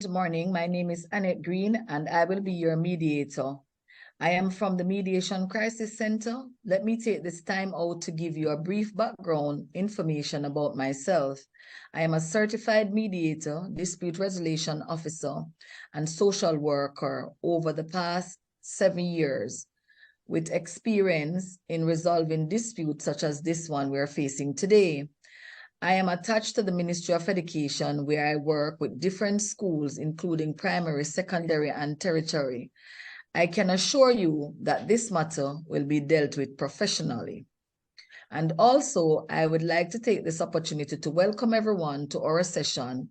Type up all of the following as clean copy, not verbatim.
Good morning. My name is Annette Green, and I will be your mediator. I am from the Mediation Crisis Center. Let me take this time out to give you a brief background information about myself. I am a certified mediator, dispute resolution officer, and social worker over the past 7 years, with experience in resolving disputes such as this one we're facing today. I am attached to the Ministry of Education, where I work with different schools, including primary, secondary, and tertiary. I can assure you that this matter will be dealt with professionally. And also, I would like to take this opportunity to welcome everyone to our session.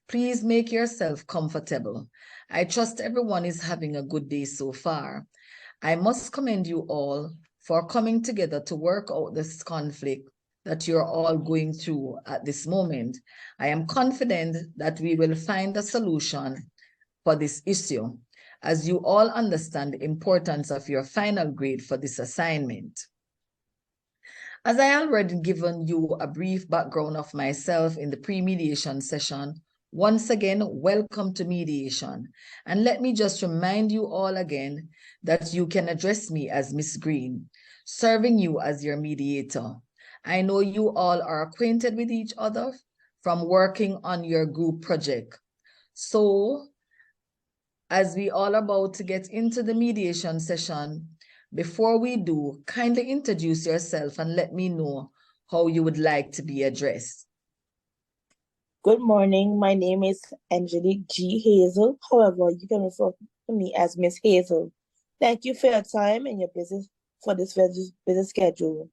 Please make yourself comfortable. I trust everyone is having a good day so far. I must commend you all for coming together to work out this conflict that you're all going through at this moment. I am confident that we will find a solution for this issue, as you all understand the importance of your final grade for this assignment. As I already given you a brief background of myself in the pre-mediation session, once again, welcome to mediation. And let me just remind you all again that you can address me as Miss Green, serving you as your mediator. I know you all are acquainted with each other from working on your group project. So, as we all about to get into the mediation session, before we do, kindly introduce yourself and let me know how you would like to be addressed. Good morning. My name is Angelique G. Hazel. However, you can refer to me as Miss Hazel. Thank you for your time and your business for this busy schedule.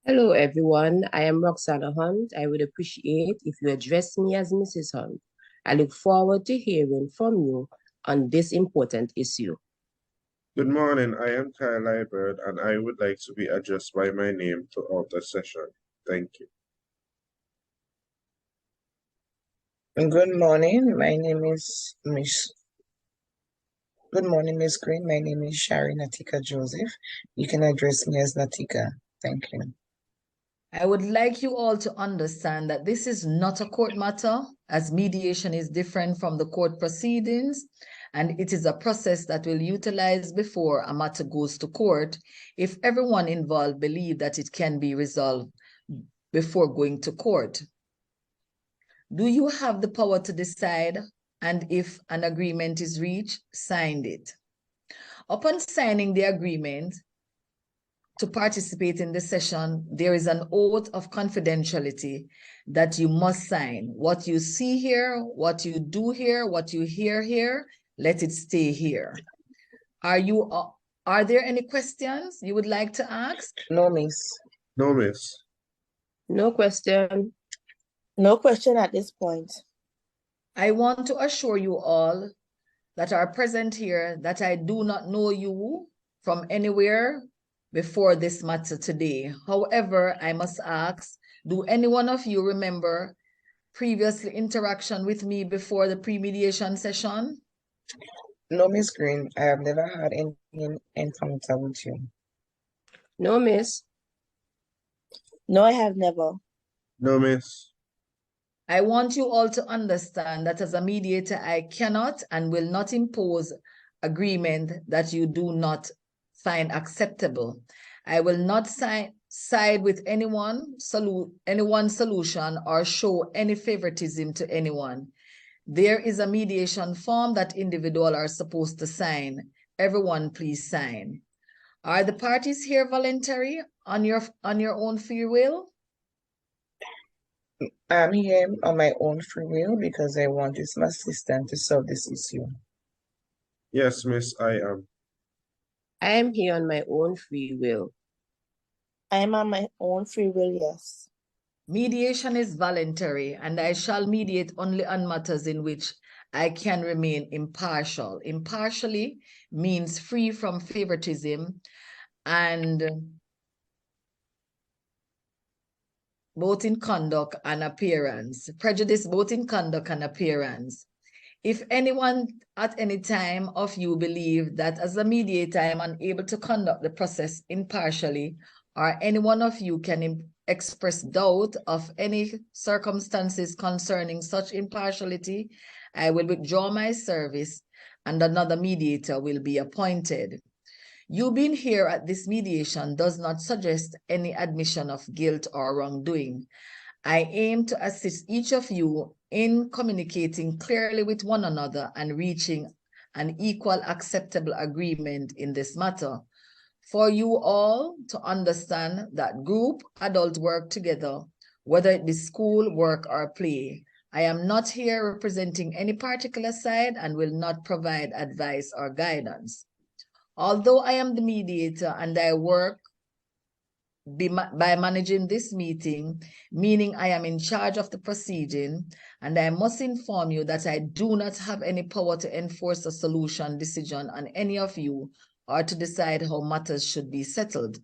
Hello, everyone. I am Roxana Hunt. I would appreciate if you address me as Mrs. Hunt. I look forward to hearing from you on this important issue. Good morning. I am Kyle Liebert, and I would like to be addressed by my name throughout the session. Thank you. Good morning. My name is Miss. Good morning, Miss Green. My name is Shari Natika Joseph. You can address me as Natika. Thank you. I would like you all to understand that this is not a court matter, as mediation is different from the court proceedings, and it is a process that will utilize before a matter goes to court if everyone involved believe that it can be resolved before going to court. Do you have the power to decide, and if an agreement is reached, sign it? Upon signing the agreement, to participate in the session, there is an oath of confidentiality that you must sign. What you see here, what you do here, what you hear here, let it stay here. Are there any questions you would like to ask? No, Miss. No, Miss. No question. No question at this point. I want to assure you all that are present here that I do not know you from anywhere before this matter today. However, I must ask, do any one of you remember previous interaction with me before the pre-mediation session? No, Miss Green. I have never had any encounter with you. No, Miss. No, I have never. No, Miss. I want you all to understand that as a mediator, I cannot and will not impose agreement that you do not find acceptable. I will not side with anyone's solution or show any favoritism to anyone. There is a mediation form that individuals are supposed to sign. Everyone please sign. Are the parties here voluntary on your own free will? I'm here on my own free will because I want this my assistant to solve this issue. Yes, Miss, I am. I am here on my own free will. I am on my own free will, yes. Mediation is voluntary, and I shall mediate only on matters in which I can remain impartial. Impartially means free from favoritism and both in conduct and appearance. Prejudice both in conduct and appearance. If anyone at any time of you believe that as a mediator I am unable to conduct the process impartially, or any one of you can express doubt of any circumstances concerning such impartiality, I will withdraw my service and another mediator will be appointed. You being here at this mediation does not suggest any admission of guilt or wrongdoing. I aim to assist each of you in communicating clearly with one another and reaching an equal acceptable agreement in this matter. For you all to understand that group adult work together, whether it be school, work, or play. I am not here representing any particular side and will not provide advice or guidance. Although I am the mediator and I work by managing this meeting, meaning I am in charge of the proceeding, and I must inform you that I do not have any power to enforce a solution decision on any of you or to decide how matters should be settled,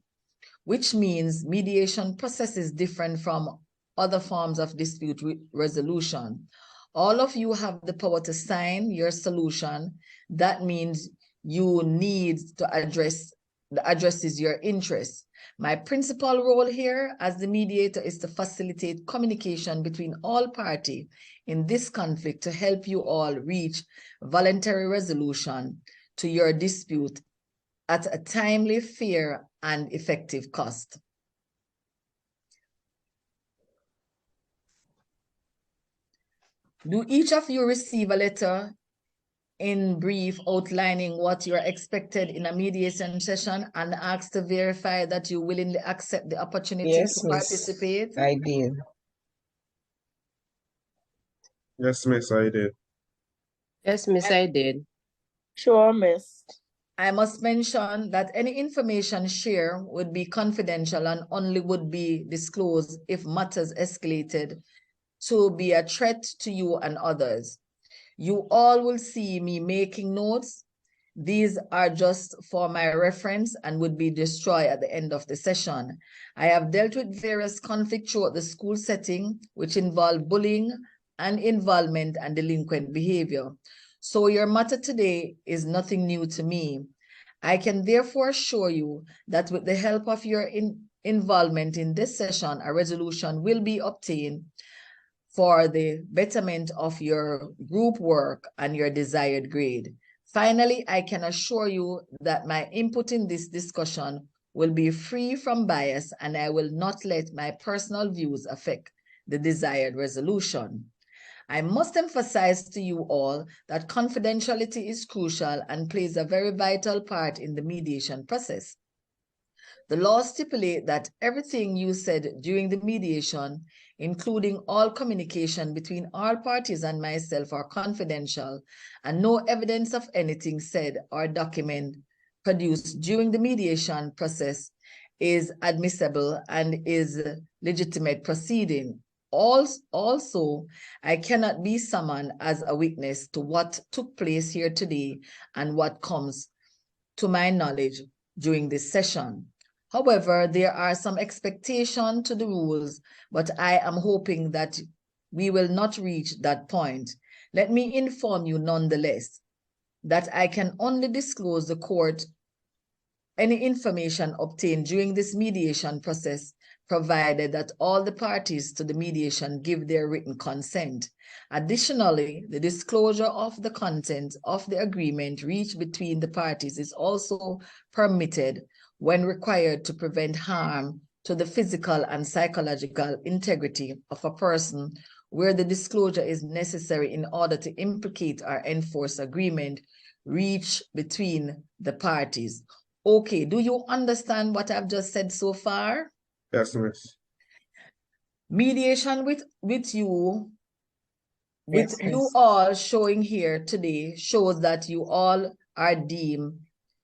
which means mediation process is different from other forms of dispute resolution. All of you have the power to sign your solution. That means you need to addresses your interests. My principal role here as the mediator is to facilitate communication between all parties in this conflict to help you all reach voluntary resolution to your dispute at a timely, fair, and effective cost. Do each of you receive a letter in brief outlining what you're expected in a mediation session and asked to verify that you willingly accept the opportunity Yes, to Miss. participate? I did. Yes, Miss, I did. Yes, Miss, I did. Sure, Miss. I must mention that any information shared would be confidential and only would be disclosed if matters escalated to be a threat to you and others. You all will see me making notes. These are just for my reference and would be destroyed at the end of the session. I have dealt with various conflicts throughout the school setting, which involve bullying and involvement and delinquent behavior. So your matter today is nothing new to me. I can therefore assure you that with the help of your involvement in this session, a resolution will be obtained for the betterment of your group work and your desired grade. Finally, I can assure you that my input in this discussion will be free from bias and I will not let my personal views affect the desired resolution. I must emphasize to you all that confidentiality is crucial and plays a very vital part in the mediation process. The law stipulates that everything you said during the mediation, including all communication between all parties and myself, are confidential, and no evidence of anything said or document produced during the mediation process is admissible and is legitimate proceeding. Also, I cannot be summoned as a witness to what took place here today and what comes to my knowledge during this session. However, there are some expectations to the rules, but I am hoping that we will not reach that point. Let me inform you nonetheless that I can only disclose the court any information obtained during this mediation process, provided that all the parties to the mediation give their written consent. Additionally, the disclosure of the content of the agreement reached between the parties is also permitted when required to prevent harm to the physical and psychological integrity of a person, where the disclosure is necessary in order to implicate or enforce agreement reached between the parties. Okay, do you understand what I've just said so far? Yes, Miss. Mediation with you Yes, Miss. all showing here today shows that you all are deem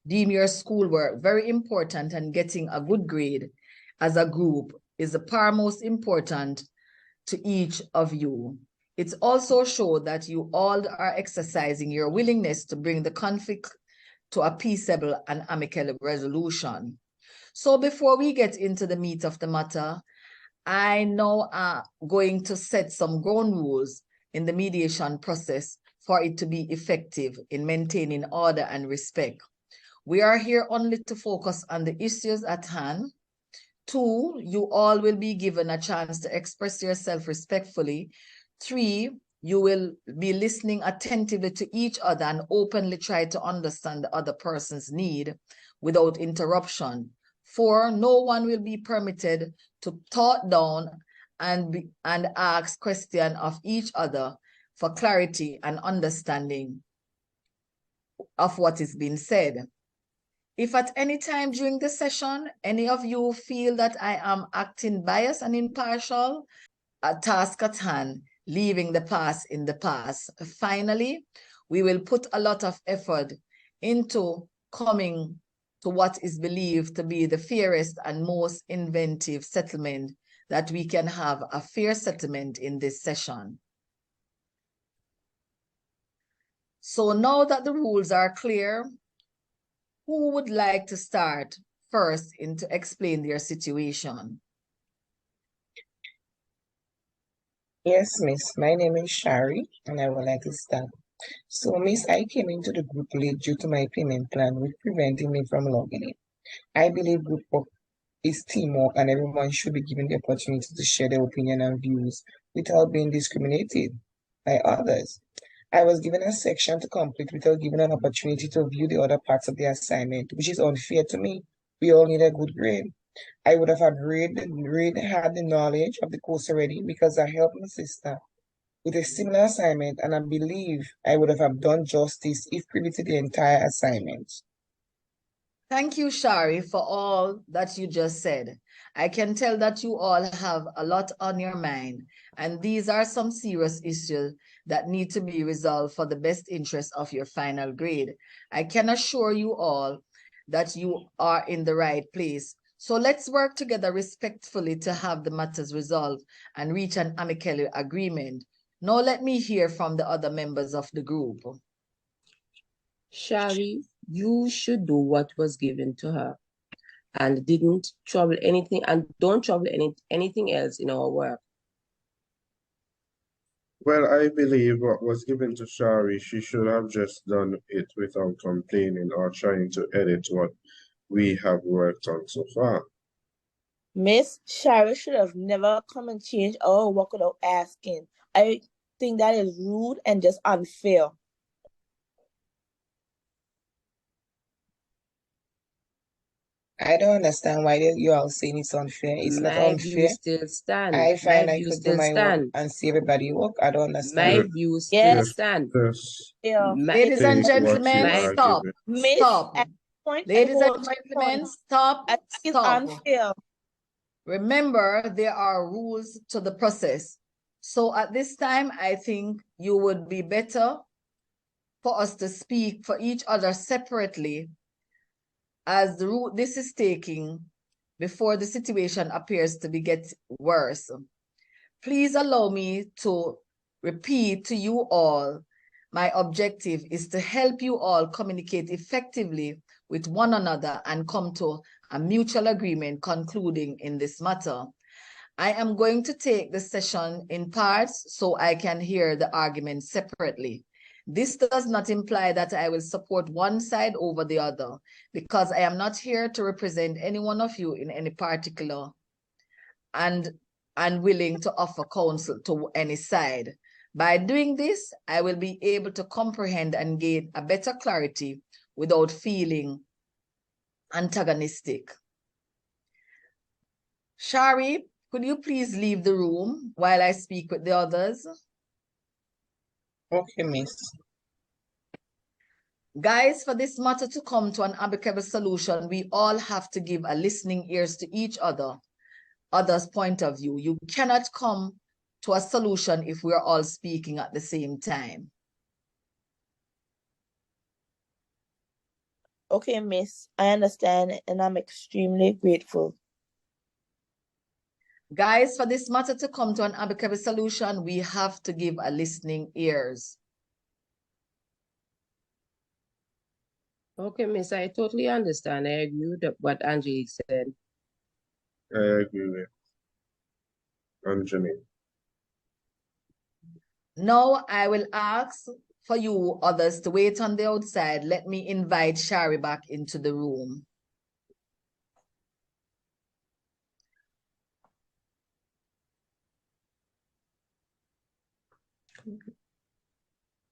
your schoolwork very important, and getting a good grade as a group is the paramount important to each of you. It also shows that you all are exercising your willingness to bring the conflict to a peaceable and amicable resolution. So before we get into the meat of the matter, I now am going to set some ground rules in the mediation process for it to be effective in maintaining order and respect. We are here only to focus on the issues at hand. 2, you all will be given a chance to express yourself respectfully. 3, You will be listening attentively to each other and openly try to understand the other person's need without interruption. 4, no one will be permitted to talk down and ask questions of each other for clarity and understanding of what is being said. If at any time during the session, any of you feel that I am acting biased and impartial, a task at hand, leaving the past in the past. Finally, we will put a lot of effort into coming to what is believed to be the fairest and most inventive settlement that we can have a fair settlement in this session. So now that the rules are clear, who would like to start first and to explain their situation? Yes, Miss. My name is Shari, and I would like to start. So, Miss, I came into the group late due to my payment plan, which prevented me from logging in. I believe group work is teamwork, and everyone should be given the opportunity to share their opinion and views without being discriminated by others. I was given a section to complete without given an opportunity to view the other parts of the assignment, which is unfair to me. We all need a good grade. I would have had had the knowledge of the course already because I helped my sister with a similar assignment, and I believe I would have done justice if privy to the entire assignment. Thank you, Shari, for all that you just said. I can tell that you all have a lot on your mind, and these are some serious issues that need to be resolved for the best interest of your final grade. I can assure you all that you are in the right place. So let's work together respectfully to have the matters resolved and reach an amicable agreement. Now let me hear from the other members of the group. Shari, you should do what was given to her and didn't trouble anything and don't trouble anything else in our work. Well, I believe what was given to Shari, she should have just done it without complaining or trying to edit what we have worked on so far. Miss Shari should have never come and changed our work without asking. I think that is rude and just unfair. I don't understand why you all saying it's unfair. It's not My view unfair. still stand. I My find I view could do still my work stand. and see everybody work. I don't My understand. view still Yes. stand. Just Yeah. Ladies and state what you gentlemen, are stop. given. Miss, Stop. at point, Ladies and hold gentlemen, point. stop. I think it's Stop. unfair. Remember, there are rules to the process. So at this time, I think you would be better for us to speak for each other separately as the route this is taking before the situation appears to be get worse. Please allow me to repeat to you all, my objective is to help you all communicate effectively with one another and come to a mutual agreement concluding in this matter. I am going to take the session in parts so I can hear the argument separately. This does not imply that I will support one side over the other, because I am not here to represent any one of you in any particular and willing to offer counsel to any side. By doing this, I will be able to comprehend and gain a better clarity without feeling antagonistic. Shari, could you please leave the room while I speak with the others? Okay, Miss. Guys, for this matter to come to an amicable solution, we all have to give a listening ears to each other's point of view. You cannot come to a solution if we're all speaking at the same time. Okay, Miss, I understand and I'm extremely grateful. Guys, for this matter to come to an amicable solution, we have to give a listening ears. Okay, Miss, I totally understand. I agree with what Angelique said. I agree with Anjali. Now I will ask for you others to wait on the outside. Let me invite Shari back into the room.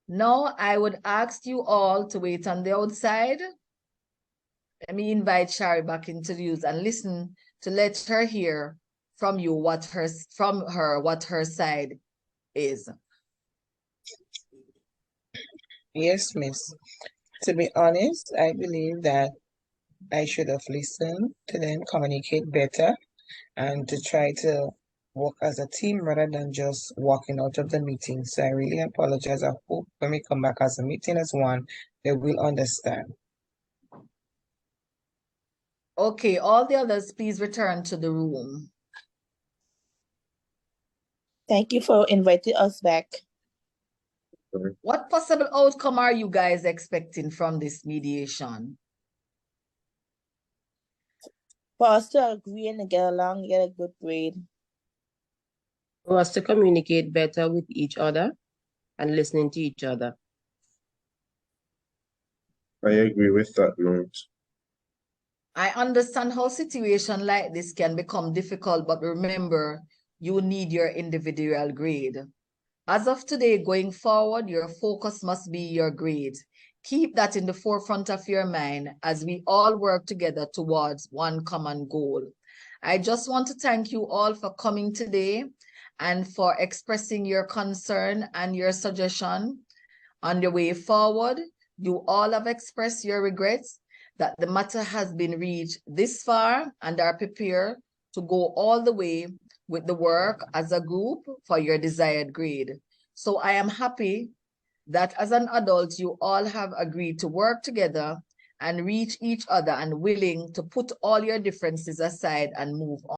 Now I would ask you all to wait on the outside. Let me invite Shari back into the use and listen to let her hear from you what her side is. Yes, Miss. To be honest, I believe that I should have listened to them, communicate better, and to try to work as a team rather than just walking out of the meeting. So I really apologize. I hope when we come back as a meeting as one, they will understand. Okay, all the others, please return to the room. Thank you for inviting us back. What possible outcome are you guys expecting from this mediation? For us to agree and get along, get a good grade. For us to communicate better with each other and listening to each other. I agree with that note. I understand how situation like this can become difficult, but remember, you need your individual grade. As of today, going forward, your focus must be your grade. Keep that in the forefront of your mind as we all work together towards one common goal. I just want to thank you all for coming today and for expressing your concern and your suggestion on the way forward. You all have expressed your regrets that the matter has been reached this far and are prepared to go all the way with the work as a group for your desired grade. So I am happy that as an adult, you all have agreed to work together and reach each other and willing to put all your differences aside and move on.